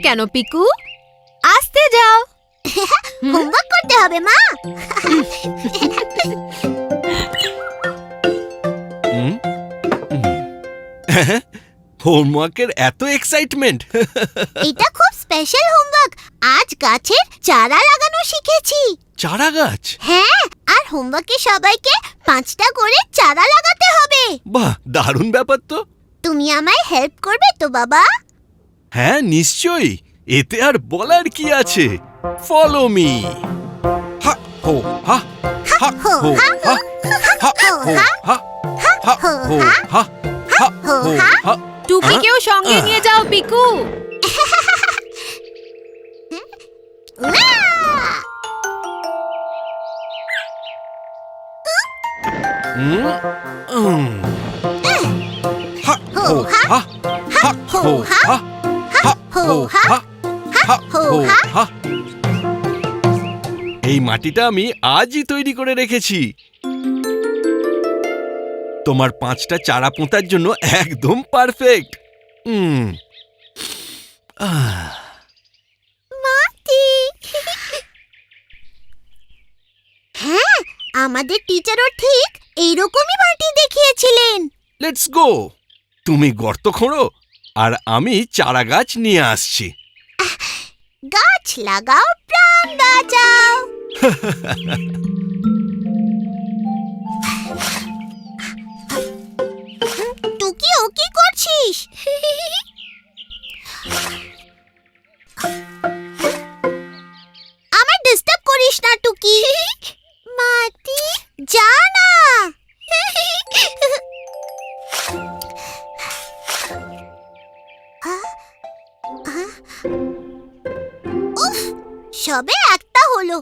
কেন পিকু? আস্তে যাও। হোমওয়ার্ক করতে হবে মা। হোমওয়ার্কের এত এক্সাইটমেন্ট। এটা খুব স্পেশাল হোমওয়ার্ক। আজ গাছের চারা লাগানো শিখেছি। চারা গাছ? হ্যাঁ, আর হোমওয়ার্কে সবাইকে 5টা করে চারা লাগাতে হবে। বাহ, দারুণ ব্যাপার তো। তুমি আমায় হেল্প করবে তো বাবা? হ্যাঁ, নিশ্চয়ই। এতে আর বলার কি আছে? Follow me. হা হো হা হা হো হা হা হো হা হা হো হা হা হো হা। টুকিকেও সঙ্গে নিয়ে যাও পিকু। হা হো হা হা হো হা হা হো হা হা হো হা। এই মাটিটা আমি আজই তৈরি করে রেখেছি। তোমার 5টা চারা পোঁতার জন্য একদম পারফেক্ট। মাটি। হ্যাঁ, আমাদের টিচারও ঠিক এইরকমই মাটি দেখিয়েছিলেন। Let's go. তুমি গর্ত খোঁড়ো আর আমি চারা গাছ নিয়ে আসছি। গাছ লাগাও, প্রাণ বাঁচাও। টুকি, ও কি করছিস? আমার ডিস্টার্ব করিস না টুকি। মাটি, যা না। উফ, সবে একটা হলো,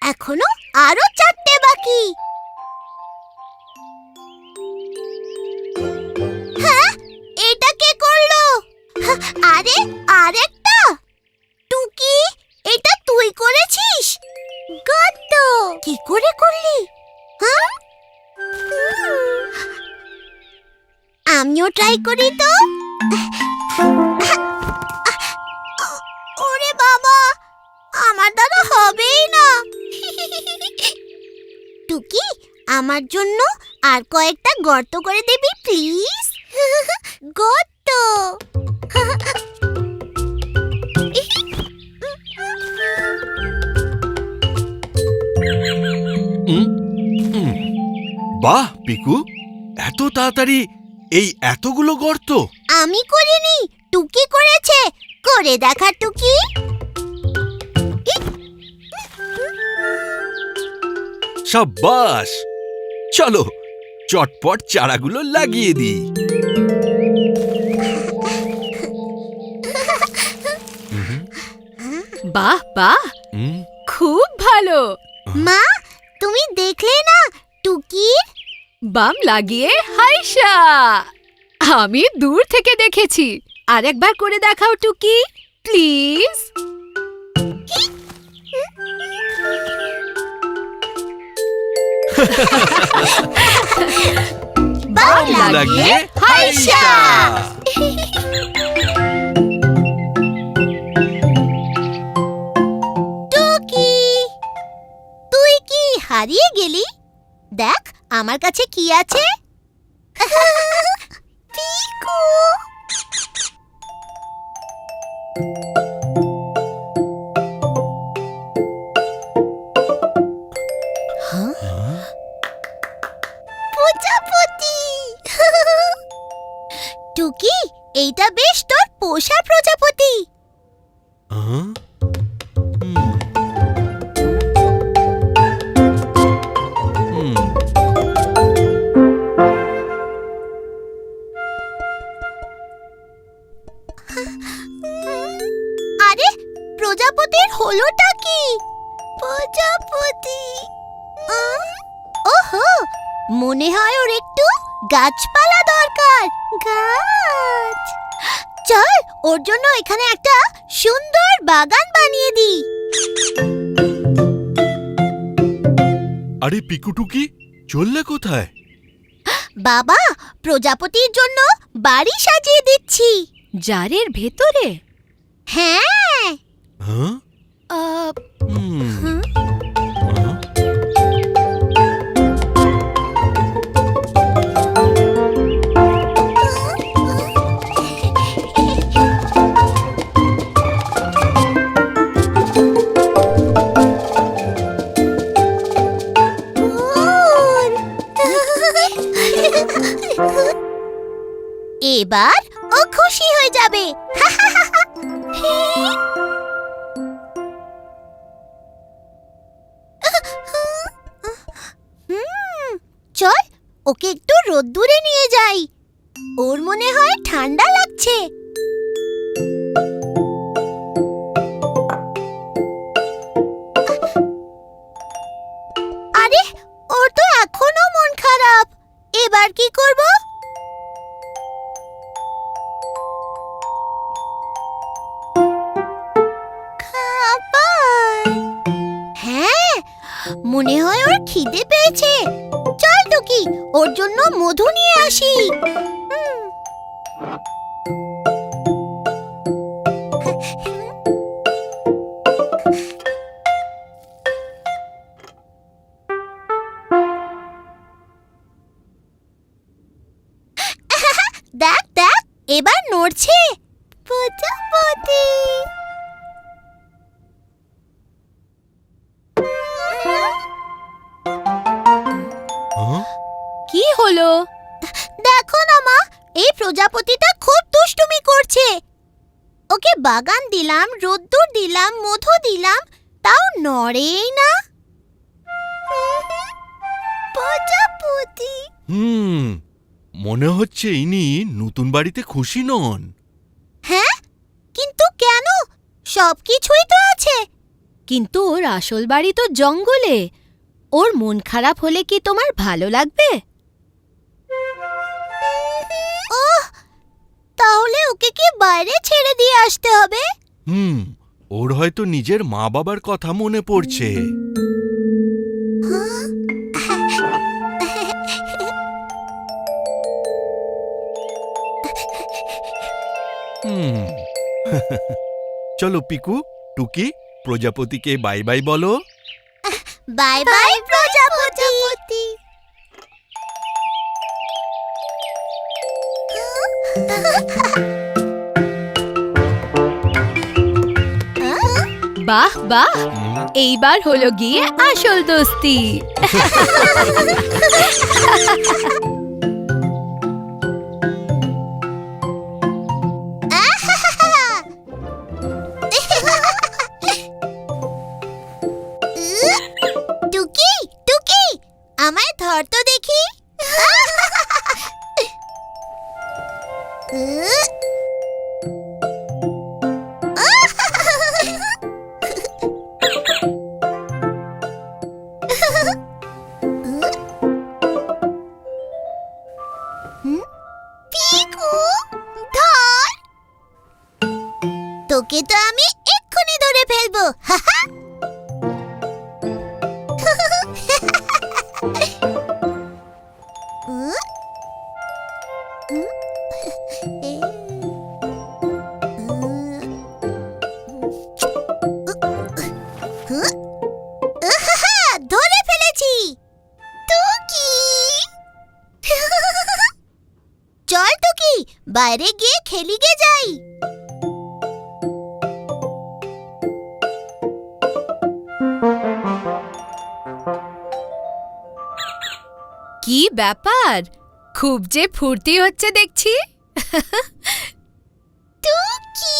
এখনো আরো 4টে বাকি। হ্যাঁ, এটা কে করলো? আরে, আরেকটা। টুকি, এটা তুই করেছিস? গর্ত কি করে করলি? হ্যাঁ, আমিও ট্রাই করি তো। ওরে বাবা, আমার দ্বারা হবেই না। টুকি, আমার জন্য আর কয়েকটা গর্ত করে দিবি প্লিজ? গর্ত। বাহ পিকু, এত তাড়াতাড়ি এই এতগুলো গর্ত? আমি করিনি, টুকি করেছে। করে দেখা টুকি। সাব্বাস। চলো চটপট চারাগুলো লাগিয়ে দিই। বাহ বাহ, খুব ভালো। মা, তুমি দেখলে না টুকির? বাম লাগিয়ে হাইশা। আমি দূর থেকে দেখেছি। আরেকবার করে দেখাও টুকি, প্লিজ। বাম লাগিয়ে হাইশা। টুকি, তুই কি হারিয়ে গেলি? দেখ আমার কাছে কি আছে। পিকু, প্রজাপতি। টুকি, এইটা বেশ তোর পোষা প্রজাপতি। আরে, প্রজাপতির হলোটা কি? প্রজাপতি। ওহো, মনে হয় ওর একটু গাছপালা দরকার। গাছ। চল, ওর জন্য এখানে একটা সুন্দর বাগান বানিয়ে দিই। আরে পিকুটুকি, চললে কোথায়? বাবা, প্রজাপতির জন্য বাড়ি সাজিয়ে দিচ্ছি। জারের ভেতরে? হ্যাঁ। হ্যাঁ? আহ, হুম। হুম। হ্যাঁ? এবার ও খুশি হয়ে যাবে। চল ওকে একটু রোদ্দুরে নিয়ে যাই, ওর মনে হয় ঠান্ডা লাগছে। আরে ওর তো এখনো মন খারাপ, এবার কি করব? খাবার। হ্যাঁ, মনে হয় ওর খিদে পেয়েছে। চল টুকি, ওর জন্য মধু নিয়ে আসি। হুম। দেখ দেখ, এবার নড়ছে। প্রজাপতি। হ্যাঁ? কি হলো? দেখো না মা, এই প্রজাপতিটা খুব দুষ্টুমি করছে। ওকে বাগান দিলাম, রোদ্দুর দিলাম, মধু দিলাম, তাও নড়েই না। প্রজাপতি। মনে হচ্ছে ইনি নতুন বাড়িতে খুশি নন। হ্যাঁ, কিন্তু কেন? সবকিছুই তো আছে। কিন্তু ওর আসল বাড়ি তো জঙ্গলে। ওর মন খারাপ হলে কি তোমার ভালো লাগবে? ওহ, তাহলে ওকে কি বাইরে ছেড়ে দিয়ে আসতে হবে? ওর হয়তো নিজের মা বাবার কথা মনে পড়ছে। হুম। চলো পিকু, টুকি, প্রজাপতিকে বাই বাই বলো। বাই বাই প্রজাপতি। বাহ বাহ, হুম, এইবার হলো গিয়ে আসল দোস্তি। টুকি টুকি, আমায় ধর তো দেখি। পিকু, ধর। তোকে তো আমি এক্ষুনি ধরে ফেলবো। ধরে ফেলেছি। টুকি। চল টুকি, বাইরে গিয়ে খেলি গে যাই। কি ব্যাপার, খুব যে ফুর্তি হচ্ছে দেখছি। টুকি।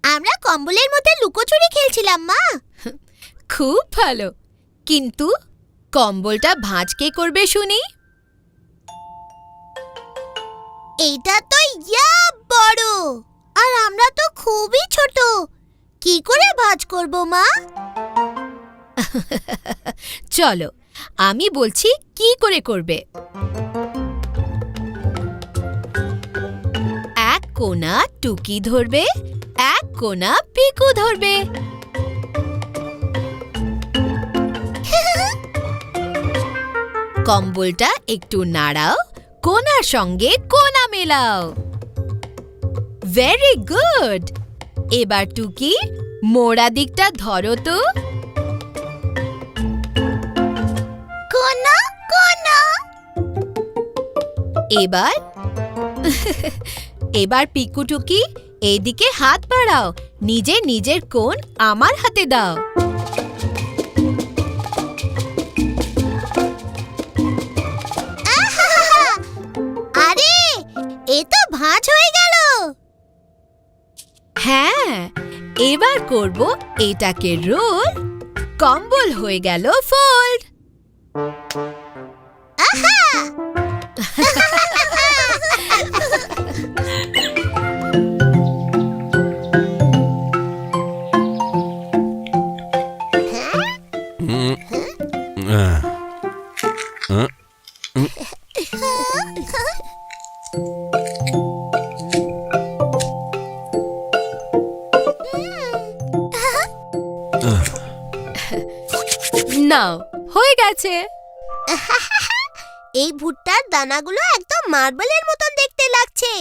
আমরা কম্বলের মধ্যে লুকোচুরি খেলছিলাম মা। খুব ভালো, কিন্তু কম্বলটা ভাঁজ কে করবে শুনি? এইটা তো ইয়া বড়, আর আমরা তো খুবই ছোট। কি করে ভাঁজ করব মা? চলো, আমি বলছি কি করে করবে। এক কোনা টুকি ধরবে, এক কোনা পিকু ধরবে। কম্বলটা একটু নাড়াও, কোনার সঙ্গে কোনা মেলাও। মেলাও। Very good. এবার টুকি মোড়া দিকটা ধরো তো। কোনা কোনা। এবার এবার পিকু টুকি এইদিকে হাত বাড়াও, নিজে নিজের কোণ আমার হাতে দাও। আহাহাহা! আরে এ তো ভাঁজ হয়ে গেল। হ্যাঁ, এবার করব এটাকে রোল, কম্বল হয়ে গেল ফোল্ড। আহা! হুম, আহ, আহ, উম, নাও, হয়ে গেছে। এই ভুট্টার দানাগুলো একদম মার্বেলের মতন দেখতে লাগছে।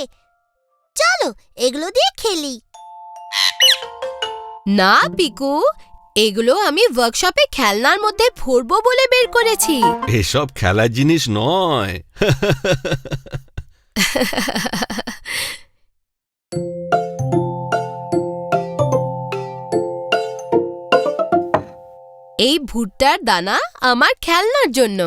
চলো এগুলো দিয়ে খেলি। না পিকু, এগুলো আমি ওয়ার্কশপে খেলনার মধ্যে ভরবো বলে বের করেছি। এসব খেলার জিনিস নয়। এই ভুট্টার দানা আমার খেলনার জন্য।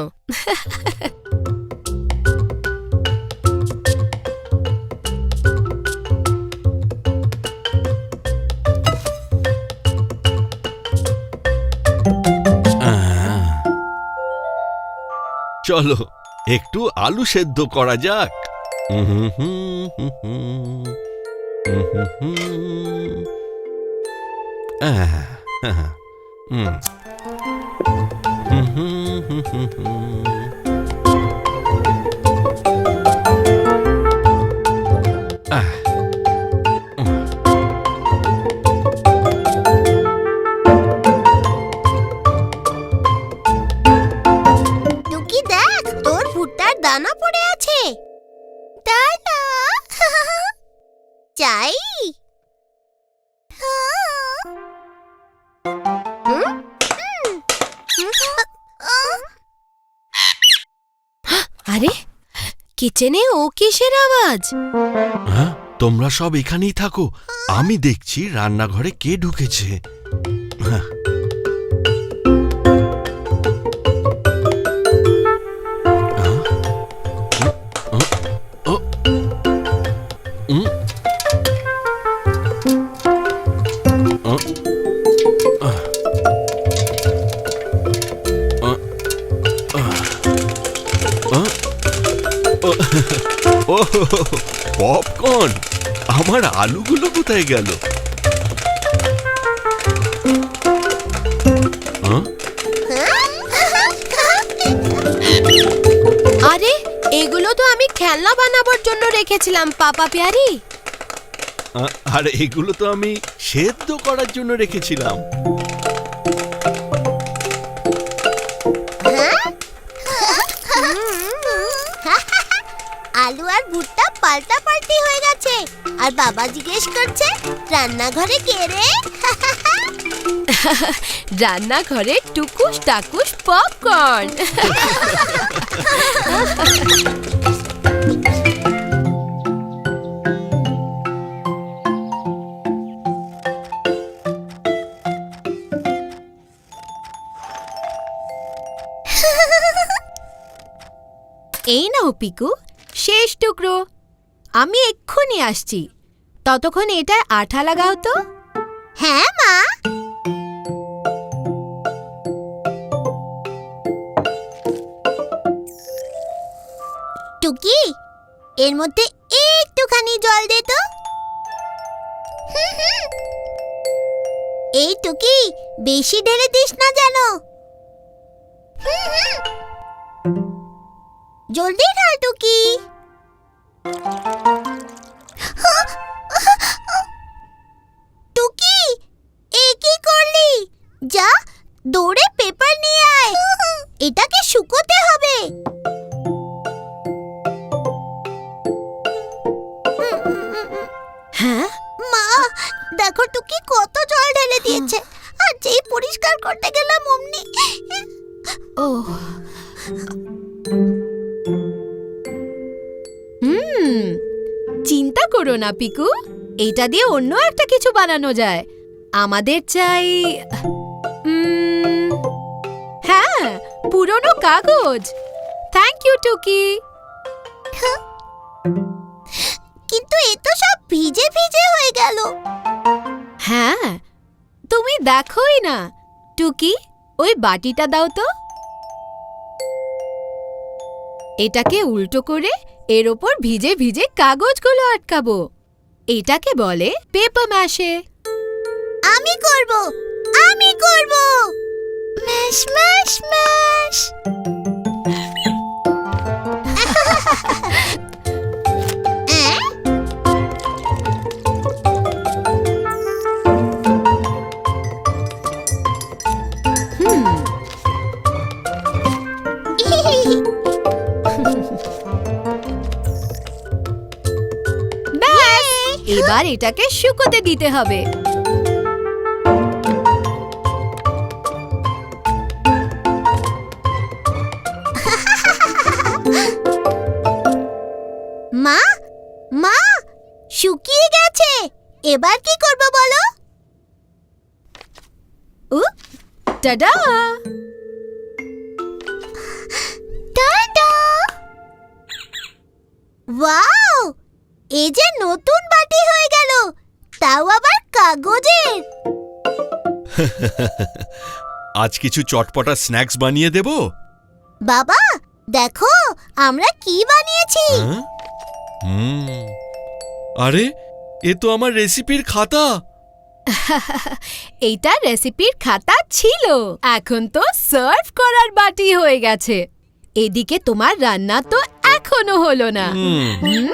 আহ, চলো একটু আলু সেদ্ধ করা যাক। হুম হুম হুম হুম হুম হুম। আহ, আহ, হুম। হুম হুম হুম হুম হুম। আহ, টুকি দেখ, তোর ভুট্টার দানা পড়ে আছে। দানা চাই। আরে, কিচেনে ও কিসের আওয়াজ? হ্যাঁ, তোমরা সব এখানেই থাকো, আমি দেখছি রান্নাঘরে কে ঢুকেছে। হ্যাঁ। হ্যাঁ? ও, উম, ও, আহ, আহ, আহ, ও পপকর্ন, আমার আলুগুলো কোথায় গেল? হ্যাঁ? আরে, এগুলো তো আমি খেলনা বানাবার জন্য রেখেছিলাম পাপা প্যারি। আর এগুলো তো আমি সেদ্ধ করার জন্য রেখেছিলাম। আলু আর ভুট্টা পাল্টা পাল্টি হয়ে গেছে, আর বাবা জিজ্ঞেস করছে রান্নাঘরে কে রে? রান্নাঘরে টুকুস টাকুস পপকর্ন। এই নাও পিকু, শেষ টুকরো। আমি এক্ষুনি আসছি, ততক্ষণ এটা আঠা লাগাও তো। হ্যাঁ মা। টুকি, এর মধ্যে একটুখানি জল দে তো। এই টুকি, বেশি ঢেলে দিস না যেন। জলদি ঢাল টুকি। টুকি, এ কি করলি? যা, দৌড়ে পেপার নিয়ে আয়, এটাকে শুকোতে হবে। ওহ হুম চিন্তা করো না পিকু, এইটা দিয়ে অন্য একটা কিছু বানানো যায়। আমাদের চাই হ্যাঁ, পুরনো কাগজ। থ্যাংক ইউ টুকি। কিন্তু এ তো সব ভিজে ভিজে হয়ে গেল। হ্যাঁ, তুমি দেখোই না। টুকি, ওই বাটিটা দাও তো। এটাকে উল্টো করে এর ওপর ভিজে ভিজে কাগজগুলো আটকাবো। এটাকে বলে পেপার ম্যাশে। আমি করব, আমি করব। Mash mash mash. ব্যাস, এবার এটাকে শুকোতে দিতে হবে। মা, মা, শুকিয়ে গেছে। এবার কি করব বলো? টাডা! টাটা! ওয়াও! এই যে নতুন বাটি হয়ে গেল, তাও আবার কাগজের। আজ কিছু চটপটা স্ন্যাক্স বানিয়ে দেব। বাবা, দেখো আমরা কি বানিয়েছি। হ্যাঁ? আরে, এ তো আমার রেসিপির খাতা। এইটা রেসিপির খাতা ছিল, এখন তো সার্ভ করার বাটি হয়ে গেছে। এদিকে তোমার রান্না তো এখনো হলো না। হুম?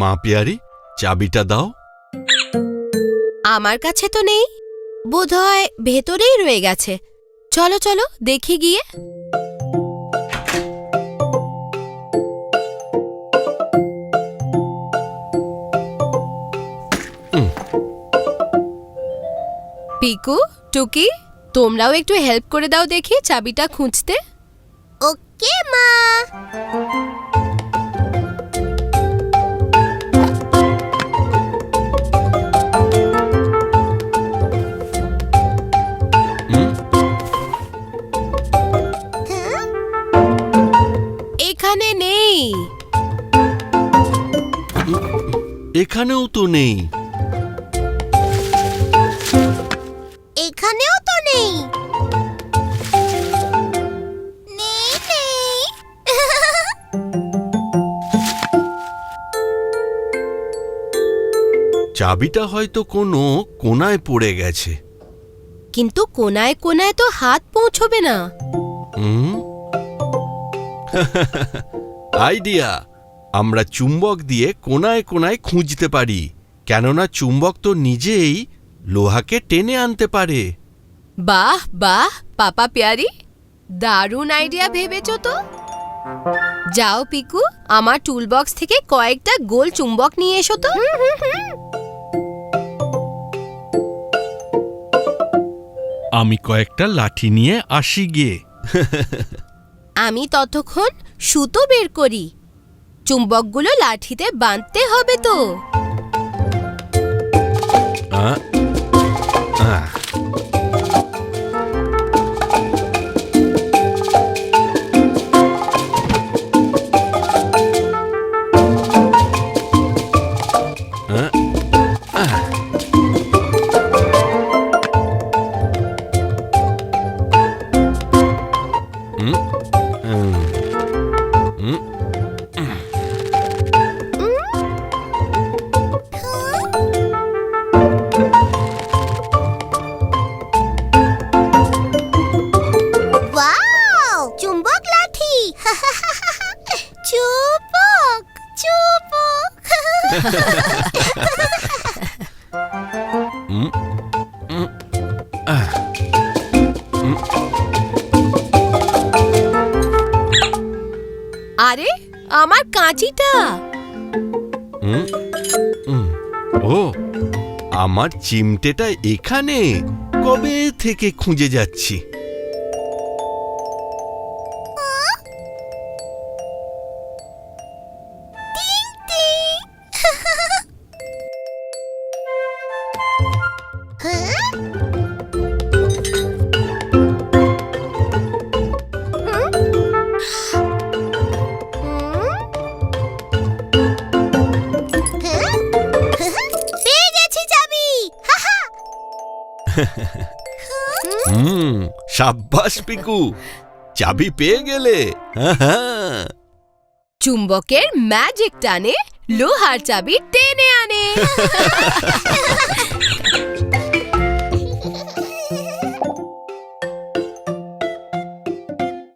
মা পিয়ারি, চাবিটা দাও। আমার কাছে তো নেই, বোধহয় ভেতরেই রয়ে গেছে। চলো চলো দেখি গিয়ে। পিকু, টুকি, তোমরাও একটু হেল্প করে দাও দেখি চাবিটা খুঁজতে। ওকে মা। এখানে নেই। এখানেও তো নেই। এখানেও তো নেই। নেই নেই। চাবিটা হয়তো কোনো কোনায় পড়ে গেছে। কিন্তু কোনায় কোনায় তো হাত পৌঁছবে না। আইডিয়া! আমরা চুম্বক দিয়ে কোনায় কোনায় খুঁজতে পারি, কেননা চুম্বক তো নিজেই লোহাকে টেনে আনতে পারে। বাহ বাহ পাপা প্যারি, দারুণ আইডিয়া ভেবেছো তো। যাও পিকু, আমার টুলবক্স থেকে কয়েকটা গোল চুম্বক নিয়ে এসো তো। আমি কয়েকটা লাঠি নিয়ে আসি গিয়ে। আমি ততক্ষণ সুতো বের করি। চুম্বকগুলো লাঠিতে বাঁধতে হবে তো। আহ, আহ। আমার কাঁচিটা। হুম, হুম। ও, আমার চিমটেটা এখানে কবে থেকে খুঁজে যাচ্ছি। পেয়ে গেছি চাবি। সাব্বাস পিকু, চাবি পেয়ে গেলে। চুম্বকের ম্যাজিক টানে লোহার চাবি টেনে আনে।